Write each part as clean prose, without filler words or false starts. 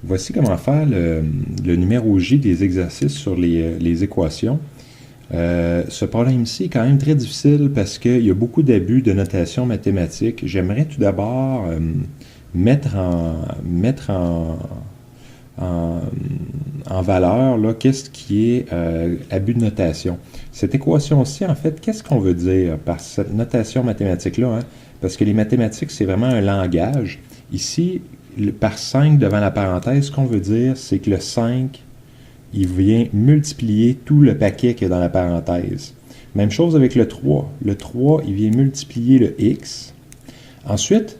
Voici comment faire le numéro J des exercices sur les équations. Ce problème-ci est quand même très difficile parce qu'il y a beaucoup d'abus de notation mathématique. J'aimerais tout d'abord mettre en, en valeur qu'est-ce qui est abus de notation. Cette équation-ci, en fait, qu'est-ce qu'on veut dire par cette notation mathématique-là? Hein? Parce que les mathématiques, c'est vraiment un langage. Ici, par 5 devant la parenthèse, ce qu'on veut dire, c'est que le 5, il vient multiplier tout le paquet qu'il y a dans la parenthèse. Même chose avec le 3. Le 3, il vient multiplier le x. Ensuite,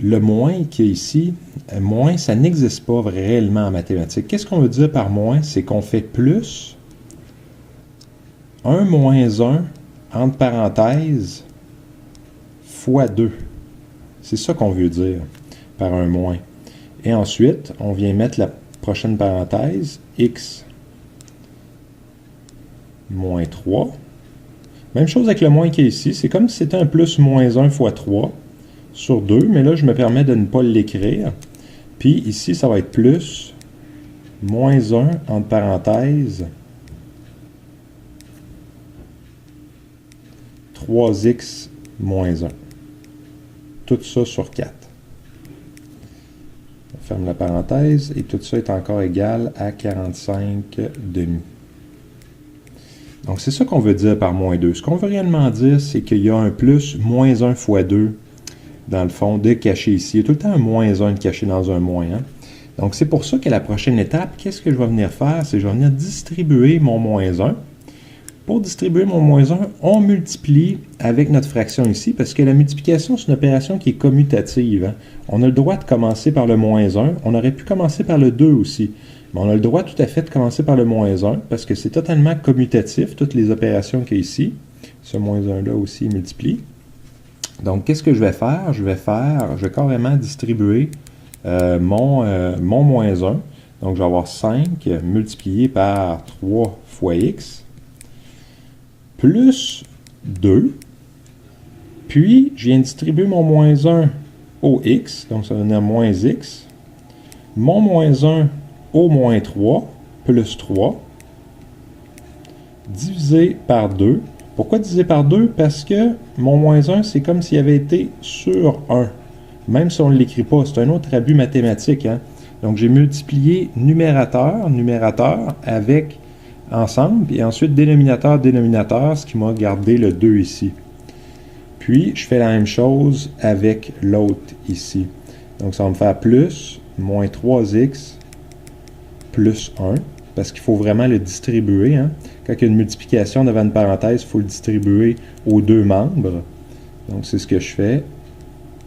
le moins qui est ici, moins, ça n'existe pas réellement en mathématiques. Qu'est-ce qu'on veut dire par moins? C'est qu'on fait plus 1 moins 1 entre parenthèses fois 2. C'est ça qu'on veut dire par un moins. Et ensuite, on vient mettre la prochaine parenthèse, x moins 3. Même chose avec le moins qui est ici. C'est comme si c'était un plus moins 1 fois 3 sur 2, mais là, je me permets de ne pas l'écrire. Puis ici, ça va être plus moins 1 entre parenthèses 3x moins 1. Tout ça sur 4. On ferme la parenthèse et tout ça est encore égal à 45 demi. Donc, c'est ça qu'on veut dire par moins 2. Ce qu'on veut réellement dire, c'est qu'il y a un plus moins 1 fois 2 dans le fond de caché ici. Il y a tout le temps un moins 1 de caché dans un moins. Hein? Donc, c'est pour ça que la prochaine étape, qu'est-ce que je vais venir faire? C'est que je vais venir distribuer mon moins 1. Pour distribuer mon moins 1, on multiplie avec notre fraction ici, parce que la multiplication, c'est une opération qui est commutative. Hein? On a le droit de commencer par le moins 1. On aurait pu commencer par le 2 aussi. Mais on a le droit tout à fait de commencer par le moins 1, parce que c'est totalement commutatif, toutes les opérations qu'il y a ici. Ce moins 1-là aussi multiplie. Donc, qu'est-ce que je vais faire? Je vais carrément distribuer mon moins 1. Donc, je vais avoir 5 multiplié par 3 fois x, plus 2. Puis, je viens distribuer mon moins 1 au x, donc ça va donner moins x. Mon moins 1 au moins 3, plus 3, divisé par 2. Pourquoi divisé par 2? Parce que mon moins 1, c'est comme s'il avait été sur 1. Même si on ne l'écrit pas, c'est un autre abus mathématique. Hein? Donc, j'ai multiplié numérateur avec ensemble, et ensuite dénominateur, ce qui m'a gardé le 2 ici. Puis, je fais la même chose avec l'autre ici. Donc, ça va me faire plus, moins 3x, plus 1, parce qu'il faut vraiment le distribuer. Hein? Quand il y a une multiplication devant une parenthèse, il faut le distribuer aux deux membres. Donc, c'est ce que je fais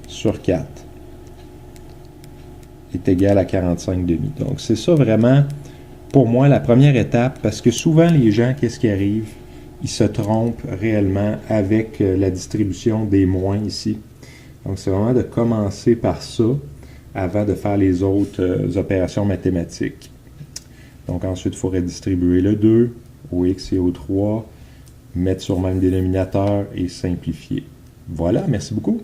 sur 4 est égal à 45 demi. Donc, c'est ça vraiment, pour moi, la première étape, parce que souvent, les gens, qu'est-ce qui arrive? Ils se trompent réellement avec la distribution des moins ici. Donc, c'est vraiment de commencer par ça avant de faire les autres opérations mathématiques. Donc, ensuite, il faudrait distribuer le 2 au x et au 3, mettre sur le même dénominateur et simplifier. Voilà, merci beaucoup.